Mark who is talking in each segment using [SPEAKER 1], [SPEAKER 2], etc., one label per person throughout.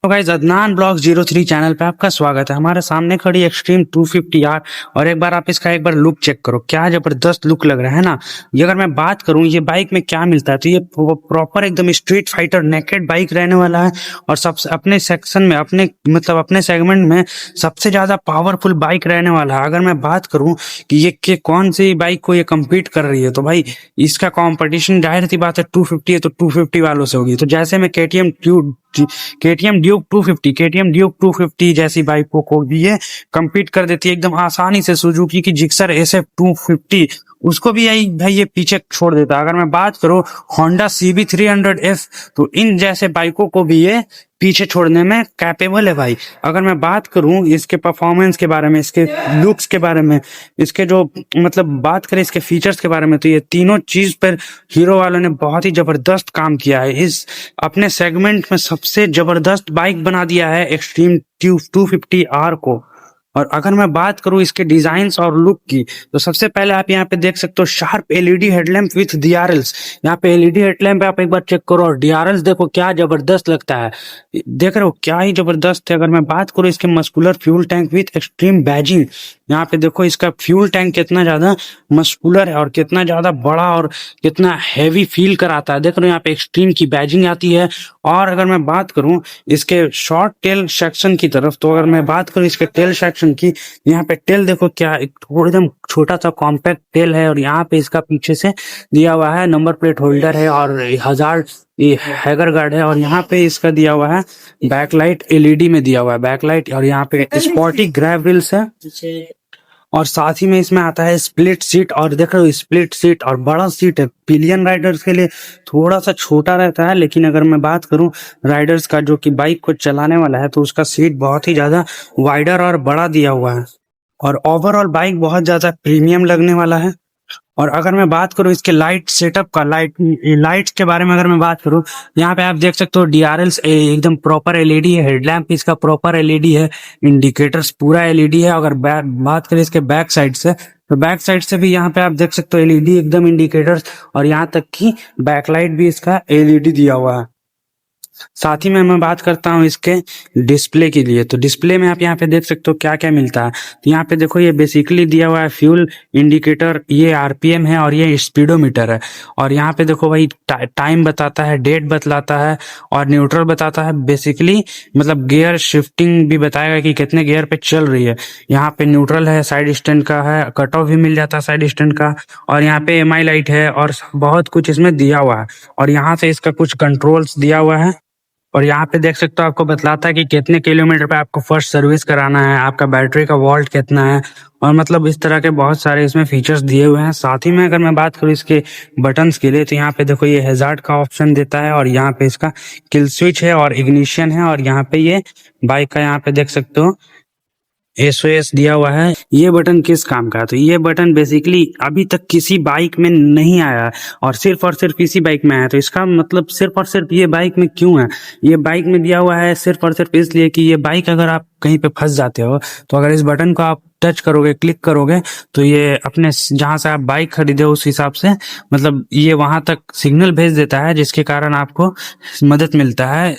[SPEAKER 1] तो guys Adnan blog 03 channel पे आपका स्वागत है। हमारे सामने खड़ी एक्सट्रीम 250R और एक बार आप इसका एक बार लुक चेक करो, क्या जबरदस्त लुक लग रहा है ना। ये अगर मैं बात करूं ये बाइक में क्या मिलता है तो ये प्रॉपर एकदम स्ट्रीट फाइटर नेकेड बाइक रहने वाला है और सबसे अपने सेक्शन में अपने सेगमेंट में सबसे ज्यादा पावरफुल बाइक रहने वाला है। अगर मैं बात करूं कि ये के कौन सी बाइक को ये कम्पीट कर रही है तो भाई इसका कॉम्पिटिशन जाहिर सी बात है 250 है तो 250 वालों से होगी। तो जैसे मैं केटीएम ड्यूक 250 जैसी बाइकों को भी ये कम्पीट कर देती है एकदम आसानी से। सुजुकी की जिक्सर SF 250 उसको भी यही भाई ये पीछे छोड़ देता है। अगर मैं बात करूं होंडा CB300F तो इन जैसे बाइकों को भी ये पीछे छोड़ने में कैपेबल है भाई। अगर मैं बात करूं इसके परफॉर्मेंस के बारे में, इसके लुक्स के बारे में, इसके जो बात करें इसके फीचर्स के बारे में तो ये तीनों चीज पर हीरो वालों ने बहुत ही जबरदस्त काम किया है। इस अपने सेगमेंट में सबसे जबरदस्त बाइक बना दिया है एक्सट्रीम 250R को। और अगर मैं बात करूं इसके डिजाइन और लुक की तो सबसे पहले आप यहाँ पे देख सकते हो sharp LED headlamp with DRLs। यहाँ पे एलईडी हेडलैम्प पे आप एक बार चेक करो और DRLs देखो क्या जबरदस्त लगता है, देख रहे हो क्या ही जबरदस्त है। अगर मैं बात करूं इसके muscular fuel tank with extreme badging, यहाँ पे देखो इसका फ्यूल टैंक कितना ज्यादा मस्कुलर है और कितना ज्यादा बड़ा और कितना हैवी फील कराता है। देख रहे हो यहाँ पे एक्सट्रीम की बैजिंग आती है। और अगर मैं बात करूं इसके शॉर्ट टेल सेक्शन की तरफ तो अगर मैं बात करूं इसके टेल सेक्शन की, यहाँ पे टेल देखो क्या एकदम छोटा सा कॉम्पैक्ट टेल है और यहाँ पे इसका पीछे से दिया हुआ है नंबर प्लेट होल्डर है और हजार ये हैगर गार्ड है। और यहाँ पे इसका दिया हुआ है बैकलाइट LED में दिया हुआ है बैकलाइट और यहाँ पे स्पॉटी ग्रैब रिल्स है और साथ ही में इसमें आता है स्प्लिट सीट। और देख रहे हो स्प्लिट सीट और बड़ा सीट है, पिलियन राइडर्स के लिए थोड़ा सा छोटा रहता है लेकिन अगर मैं बात करूं राइडर्स का जो कि बाइक को चलाने वाला है तो उसका सीट बहुत ही ज्यादा वाइडर और बड़ा दिया हुआ है और ओवरऑल बाइक बहुत ज्यादा प्रीमियम लगने वाला है। और अगर मैं बात करूं इसके लाइट सेटअप का, लाइट्स के बारे में अगर मैं बात करूं, यहाँ पे आप देख सकते हो DRLs एकदम प्रॉपर LED है, हेडलैम्प इसका प्रॉपर LED है, इंडिकेटर्स पूरा LED है। अगर बात करें इसके बैक साइड से तो बैक साइड से भी यहाँ पे आप देख सकते हो LED एकदम इंडिकेटर्स और यहाँ तक कि बैकलाइट भी इसका LED दिया हुआ है। साथ ही में मैं बात करता हूँ इसके डिस्प्ले के लिए तो डिस्प्ले में आप यहाँ पे देख सकते हो क्या क्या मिलता है। तो यहाँ पे देखो ये बेसिकली दिया हुआ है फ्यूल इंडिकेटर, ये RPM है और ये स्पीडोमीटर है। और यहाँ पे देखो भाई टाइम बताता है, डेट बतलाता है और न्यूट्रल बताता है। बेसिकली गियर शिफ्टिंग भी बताएगा कि कितने गियर पे चल रही है। यहाँ पे न्यूट्रल है, साइड स्टैंड का है, कट ऑफ भी मिल जाता है साइड स्टैंड का और यहाँ पे MI लाइट है और बहुत कुछ इसमें दिया हुआ है। और यहाँ से इसका कुछ कंट्रोल्स दिया हुआ है और यहाँ पे देख सकते हो आपको बतलाता है कि कितने किलोमीटर पे आपको फर्स्ट सर्विस कराना है, आपका बैटरी का वोल्ट कितना है और इस तरह के बहुत सारे इसमें फीचर्स दिए हुए हैं। साथ ही में अगर मैं बात करूँ इसके बटन्स के लिए तो यहाँ पे देखो ये हैजार्ड का ऑप्शन देता है और यहाँ पे इसका किल स्विच है और इग्निशन है और यहाँ पे ये बाइक का यहाँ पे देख सकते हो SOS दिया हुआ है। ये बटन किस काम का है तो ये बटन बेसिकली अभी तक किसी बाइक में नहीं आया और सिर्फ इसी बाइक में आया। तो इसका सिर्फ और सिर्फ ये बाइक में क्यों है, ये बाइक में दिया हुआ है सिर्फ और सिर्फ इसलिए कि ये बाइक अगर आप कहीं पे फंस जाते हो तो अगर इस बटन को आप टच करोगे, क्लिक करोगे तो ये अपने जहां से आप बाइक खरीदे उस हिसाब से ये वहां तक सिग्नल भेज देता है जिसके कारण आपको मदद मिलता है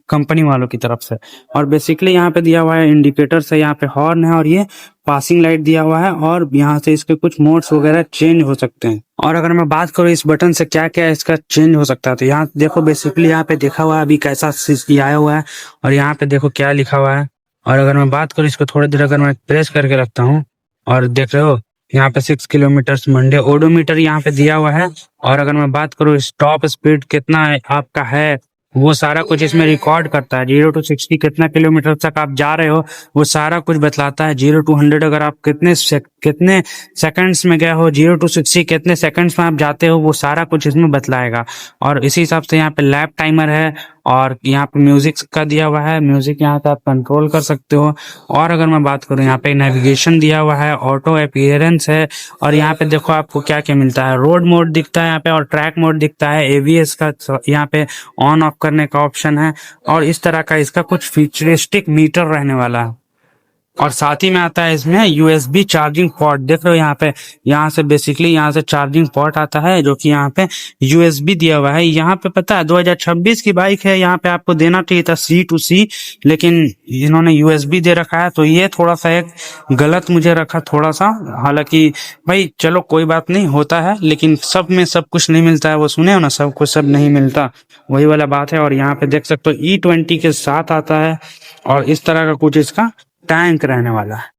[SPEAKER 1] कंपनी वालों की तरफ से। और बेसिकली यहाँ पे दिया हुआ है इंडिकेटर्स है, यहाँ पे हॉर्न है और ये पासिंग लाइट दिया हुआ है और यहाँ से इसके कुछ मोड्स वगैरह चेंज हो सकते हैं। और अगर मैं बात करूँ इस बटन से क्या क्या इसका चेंज हो सकता है तो यहाँ देखो बेसिकली यहाँ पे देखा हुआ है अभी कैसा आया हुआ है और यहाँ पे देखो क्या लिखा हुआ है। और अगर मैं बात करूँ इसको थोड़ी देर अगर मैं प्रेस करके रखता हूँ और देख रहे हो यहाँ पे 6 किलोमीटर मंडे ओडोमीटर यहाँ पे दिया हुआ है। और अगर मैं बात करूँ टॉप स्पीड कितना है आपका है वो सारा कुछ इसमें रिकॉर्ड करता है। 0 to 60 कितना किलोमीटर तक आप जा रहे हो वो सारा कुछ बतलाता है। 0 to 100 अगर आप कितने सेकंड्स में गए हो, 0 to 60 कितने सेकंड्स में आप जाते हो वो सारा कुछ इसमें बतलाएगा। और इसी हिसाब से यहाँ पे लैप टाइमर है और यहाँ पे म्यूजिक का दिया हुआ है, म्यूजिक यहाँ पे आप कंट्रोल कर सकते हो। और अगर मैं बात करूँ यहाँ पे नेविगेशन दिया हुआ है, ऑटो अपीयरेंस है और यहाँ पे देखो आपको क्या क्या मिलता है, रोड मोड दिखता है यहाँ पे और ट्रैक मोड दिखता है, ABS का यहाँ पे ऑन ऑफ करने का ऑप्शन है और इस तरह का इसका कुछ फ्यूचरिस्टिक मीटर रहने वाला है। और साथ ही में आता है इसमें यूएसबी चार्जिंग पोर्ट। देख रहे हो यहाँ पे, यहाँ से बेसिकली यहाँ से चार्जिंग पोर्ट आता है जो कि यहाँ पे यूएसबी दिया हुआ है। यहाँ पे पता है 2026 की बाइक है, यहाँ पे आपको देना चाहिए था सी टू सी, लेकिन इन्होंने यूएसबी दे रखा है, तो ये थोड़ा सा एक गलत मुझे रखा थोड़ा सा। हालांकि भाई चलो कोई बात नहीं, होता है, लेकिन सब में सब कुछ नहीं मिलता है, वो सुने हो ना, सब कुछ सब नहीं मिलता, वही वाला बात है। और यहाँ पे देख सकते हो E20 के साथ आता है और इस तरह का कुछ इसका टैंक रहने वाला है।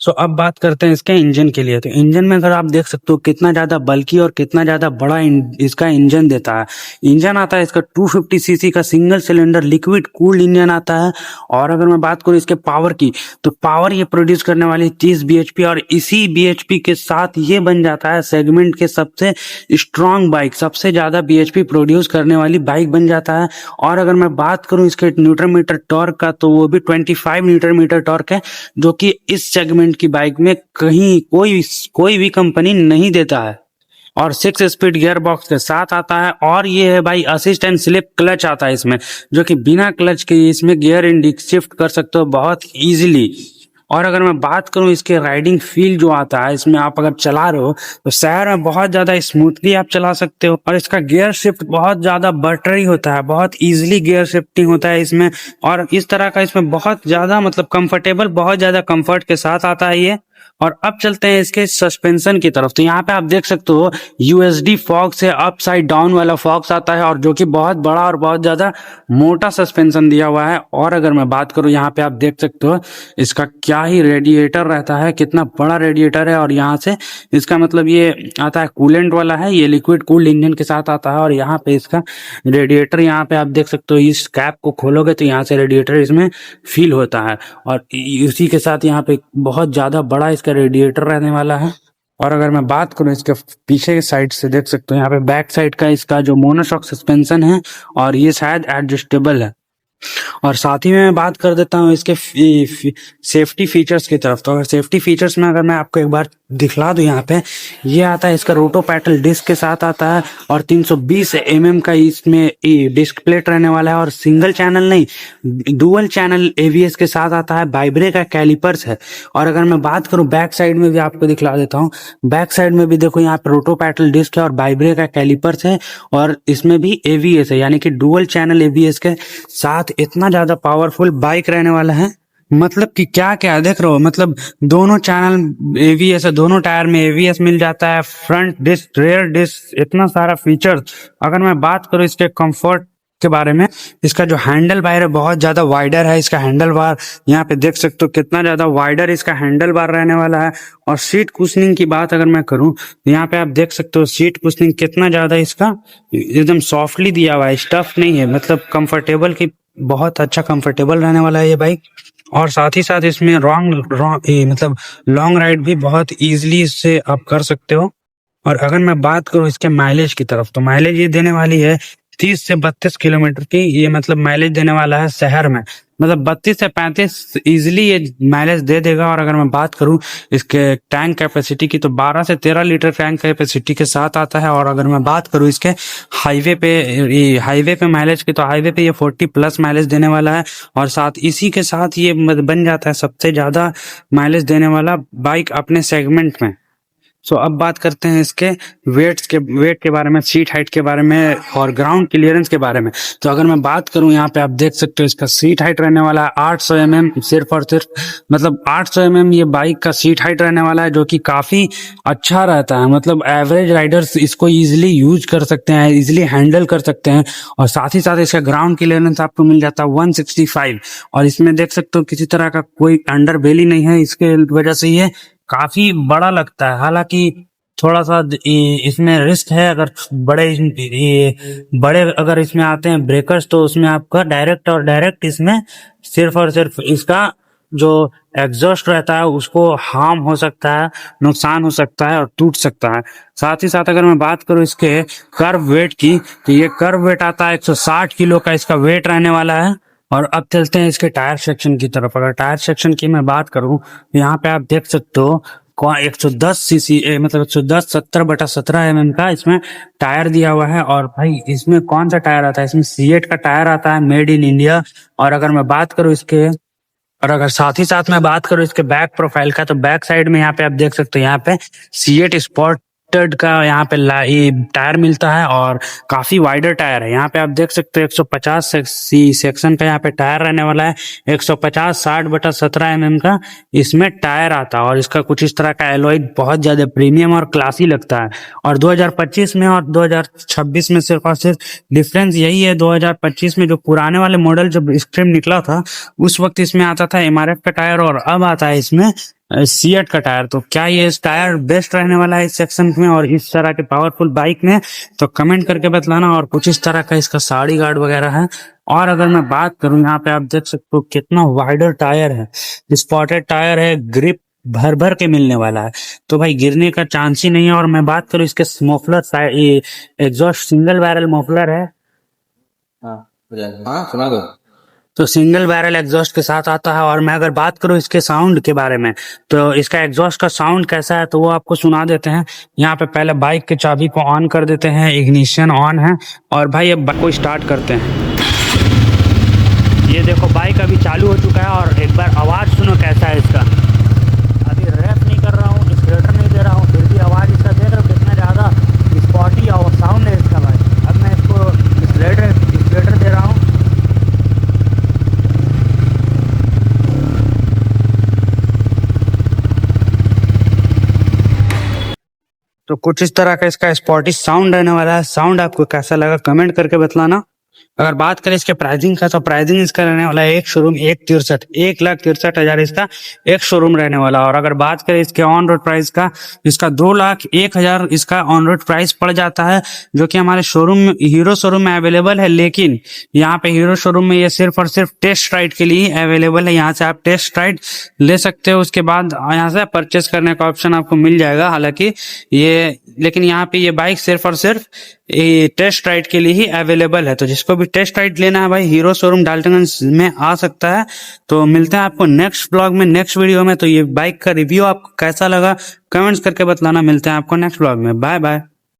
[SPEAKER 1] सो अब बात करते हैं इसके इंजन के लिए। तो इंजन में अगर आप देख सकते हो कितना ज्यादा बल्कि और कितना ज्यादा बड़ा इसका इंजन देता है। इंजन आता है इसका 250 सीसी का single cylinder liquid cooled engine आता है। और अगर मैं बात करूं इसके पावर की, तो पावर ये प्रोड्यूस करने वाली 30 bhp, और इसी bhp के साथ ये बन जाता है सेगमेंट के सबसे स्ट्रॉन्ग बाइक, सबसे ज्यादा bhp प्रोड्यूस करने वाली बाइक बन जाता है। और अगर मैं बात करूं इसके न्यूटन मीटर टॉर्क का, तो वो भी 25 न्यूटन मीटर टॉर्क है, जो कि इस सेगमेंट की बाइक में कहीं कोई भी कंपनी नहीं देता है। और 6 स्पीड गियर बॉक्स के साथ आता है। और ये है भाई असिस्ट एंड स्लिप क्लच आता है इसमें, जो कि बिना क्लच के इसमें गियर इंडिक शिफ्ट कर सकते हो बहुत इजीली। और अगर मैं बात करूं इसके राइडिंग फील जो आता है इसमें, आप अगर चला रहे हो तो शहर में बहुत ज्यादा स्मूथली आप चला सकते हो। और इसका गियर शिफ्ट बहुत ज्यादा बटरी होता है, बहुत इजीली गियर शिफ्टिंग होता है इसमें। और इस तरह का इसमें बहुत ज्यादा मतलब कंफर्टेबल, बहुत ज्यादा कंफर्ट के साथ आता है ये। और अब चलते हैं इसके सस्पेंशन की तरफ। तो यहाँ पे आप देख सकते हो यूएसडी फॉक्स है, अप साइड डाउन वाला फॉक्स आता है, और जो कि बहुत बड़ा और बहुत ज्यादा मोटा सस्पेंशन दिया हुआ है। और अगर मैं बात करूँ यहाँ पे आप देख सकते हो इसका क्या ही रेडिएटर रहता है, कितना बड़ा रेडिएटर है। और यहाँ से इसका मतलब ये आता है कूलेंट वाला है, ये लिक्विड कूल्ड इंजन के साथ आता है। और यहाँ पे इसका रेडिएटर यहाँ पे आप देख सकते हो, इस कैप को खोलोगे तो यहाँ से रेडिएटर इसमें फील होता है। और इसी के साथ यहाँ पे बहुत ज्यादा बड़ा इसका रेडिएटर रहने वाला है। और अगर मैं बात करूं इसके पीछे के साइड से, देख सकते हो यहाँ पे बैक साइड का इसका जो मोनोशॉक सस्पेंशन है, और ये शायद एडजस्टेबल है। और साथ ही में मैं बात कर देता हूँ इसके सेफ्टी फीचर्स की तरफ। तो अगर सेफ्टी फीचर्स में अगर मैं आपको एक बार दिखला दूं, यहाँ पे ये आता है इसका रोटो पैडल डिस्क के साथ आता है, और 320 mm का इसमें डिस्क प्लेट रहने वाला है। और सिंगल चैनल नहीं, डुअल चैनल एवीएस के साथ आता है, वाइब्रे का कैलिपर्स है। और अगर मैं बात करूं बैक साइड में भी आपको दिखला देता हूं, बैक साइड में भी देखो यहाँ पे रोटो पैडल डिस्क है और वाइब्रे का कैलिपर्स है, और इसमें भी एवीएस है, यानी कि डुअल चैनल एवीएस के साथ इतना ज्यादा पावरफुल बाइक रहने वाला है। मतलब कि क्या क्या देख रहे हो, मतलब दोनों चैनल एवीएस है, दोनों टायर में एवीएस मिल जाता है, फ्रंट डिस्क, रेयर डिस्क, इतना सारा फीचर्स। अगर मैं बात करूं इसके कंफर्ट के बारे में, इसका जो हैंडल बार है बहुत ज्यादा वाइडर है। इसका हैंडल बार यहाँ पे देख सकते हो कितना ज्यादा वाइडर इसका हैंडल बार रहने वाला है। और सीट कुशनिंग की बात अगर मैं करूं, तो यहाँ पे आप देख सकते हो सीट कुशनिंग कितना ज्यादा इसका एकदम सॉफ्टली दिया हुआ है, स्टफ नहीं है, मतलब कंफर्टेबल की बहुत अच्छा कंफर्टेबल रहने वाला है ये बाइक। और साथ ही साथ इसमें मतलब लॉन्ग राइड भी बहुत इजीली इससे आप कर सकते हो। और अगर मैं बात करूं इसके माइलेज की तरफ, तो माइलेज ये देने वाली है 30 से 32 किलोमीटर की, ये मतलब माइलेज देने वाला है शहर में, मतलब 32 से 35 इजिली ये माइलेज दे देगा। और अगर मैं बात करूं इसके टैंक कैपेसिटी की, तो 12 से 13 लीटर टैंक कैपेसिटी के साथ आता है। और अगर मैं बात करूं इसके हाईवे पे माइलेज की, तो हाईवे पे ये 40 प्लस माइलेज देने वाला है। और साथ इसी के साथ ये बन जाता है सबसे ज्यादा माइलेज देने वाला बाइक अपने सेगमेंट में। सो अब बात करते हैं इसके वेट के बारे में, सीट हाइट के बारे में, और ग्राउंड क्लियरेंस के बारे में। तो अगर मैं बात करूं यहाँ पे आप देख सकते हो इसका सीट हाइट रहने वाला है 800 mm, सिर्फ और सिर्फ मतलब 800 mm ये बाइक का सीट हाइट रहने वाला है, जो कि काफी अच्छा रहता है। मतलब एवरेज राइडर्स इसको इजिली यूज कर सकते हैं, इजिली हैंडल कर सकते हैं। और साथ ही साथ इसका ग्राउंड क्लियरेंस आपको मिल जाता है 165। और इसमें देख सकते हो किसी तरह का कोई अंडर बेली नहीं है, इसके वजह से ये काफी बड़ा लगता है। हालांकि थोड़ा सा इसमें रिस्क है, अगर बड़े अगर इसमें आते हैं ब्रेकर्स, तो उसमें आपका डायरेक्ट इसमें सिर्फ और सिर्फ इसका जो एग्जॉस्ट रहता है उसको हार्म हो सकता है, नुकसान हो सकता है और टूट सकता है। साथ ही साथ अगर मैं बात करूं इसके कर्व वेट की, तो ये कर्व वेट आता है 160 किलो का इसका वेट रहने वाला है। और अब चलते हैं इसके टायर सेक्शन की तरफ। अगर टायर सेक्शन की मैं बात करूं, तो यहाँ पे आप देख सकते हो 110 सीसी मतलब 110 70/17 mm का इसमें टायर दिया हुआ है। और भाई इसमें कौन सा टायर आता है, इसमें सीएट का टायर आता है, मेड इन इंडिया। और अगर मैं बात करूं इसके और अगर साथ ही साथ मैं बात करूँ इसके बैक प्रोफाइल का, तो बैक साइड में यहाँ पे आप देख सकते हो, यहाँ पे सीएट स्पॉटेड का यहाँ पे ये टायर मिलता है और काफी वाइडर टायर है। यहाँ पे आप देख सकते हो 150 सी सेक्शन का यहाँ पे टायर रहने वाला है। 150 60/17 mm का इसमें टायर आता है और इसका कुछ इस तरह का एलॉय बहुत ज्यादा प्रीमियम और क्लासी लगता है। और 2025 में और 2026 में सिर्फ और सिर्फ डिफरेंस यही है, 2025 में जो पुराने वाले मॉडल जब स्ट्रीम निकला था उस वक्त इसमें आता था एमआरएफ का टायर और अब आता है इसमें सीएट का टायर। तो क्या ये टायर बेस्ट रहने वाला है इस सेक्शन में और इस तरह के पावरफुल बाइक में? तो कमेंट करके बतलाना। और कुछ इस तरह का इसका साड़ी गार्ड वगैरह है। और अगर मैं बात करूं, यहाँ पे आप देख सकते हो कितना वाइडर टायर है, स्पॉटेड टायर है, ग्रिप भर भर के मिलने वाला है, तो भाई गिरने का चांस ही नहीं है। और मैं बात करूं इसके मफलर, ये एग्जॉस्ट सिंगल बैरल मफलर है।
[SPEAKER 2] हाँ सुना दो।
[SPEAKER 1] तो सिंगल बैरल एग्जॉस्ट के साथ आता है। और मैं अगर बात करूं इसके साउंड के बारे में, तो इसका एग्जॉस्ट का साउंड कैसा है तो वो आपको सुना देते हैं। यहाँ पे पहले बाइक के चाबी को ऑन कर देते हैं, इग्निशन ऑन है, और भाई अब बाइक को स्टार्ट करते हैं। ये देखो बाइक अभी चालू हो चुका है और एक बार आवाज सुनो कैसा है इसका। अभी रैप नहीं कर रहा हूँ, एक्सीलरेटर नहीं दे रहा हूँ, फिर भी आवाज इसका देख रहे हो कितना ज्यादा स्पॉटी और साउंड है इसका भाई। अब मैं इसको एक्सीलरेटर दे रहा हूँ। तो कुछ इस तरह का इसका स्पॉटी साउंड रहने वाला है। साउंड आपको कैसा लगा कमेंट करके बतलाना। अगर बात करें इसके प्राइसिंग का, तो प्राइसिंग इसका रहने वाला है एक शोरूम 1,63,00,000 इसका एक शोरूम रहने वाला। और अगर बात करें इसके ऑन रोड प्राइस का, इसका 2,01,000 इसका ऑन रोड प्राइस पड़ जाता है, जो कि हमारे शोरूम में, हीरो शोरूम में अवेलेबल है। लेकिन यहाँ पे हीरो शोरूम में ये सिर्फ और सिर्फ टेस्ट राइड के लिए अवेलेबल है। यहाँ से आप टेस्ट राइड ले सकते हो, उसके बाद यहाँ से परचेस करने का ऑप्शन आपको मिल जाएगा। हालांकि ये, लेकिन यहाँ पे ये बाइक सिर्फ और सिर्फ टेस्ट राइड के लिए ही अवेलेबल है। तो जिसको भी टेस्ट राइड लेना है भाई, हीरो शोरूम डाल्टनगंज में आ सकता है। तो मिलते हैं आपको नेक्स्ट ब्लॉग में, नेक्स्ट वीडियो में। तो ये बाइक का रिव्यू आपको कैसा लगा कमेंट्स करके बतलाना। मिलते हैं आपको नेक्स्ट ब्लॉग में। Bye bye.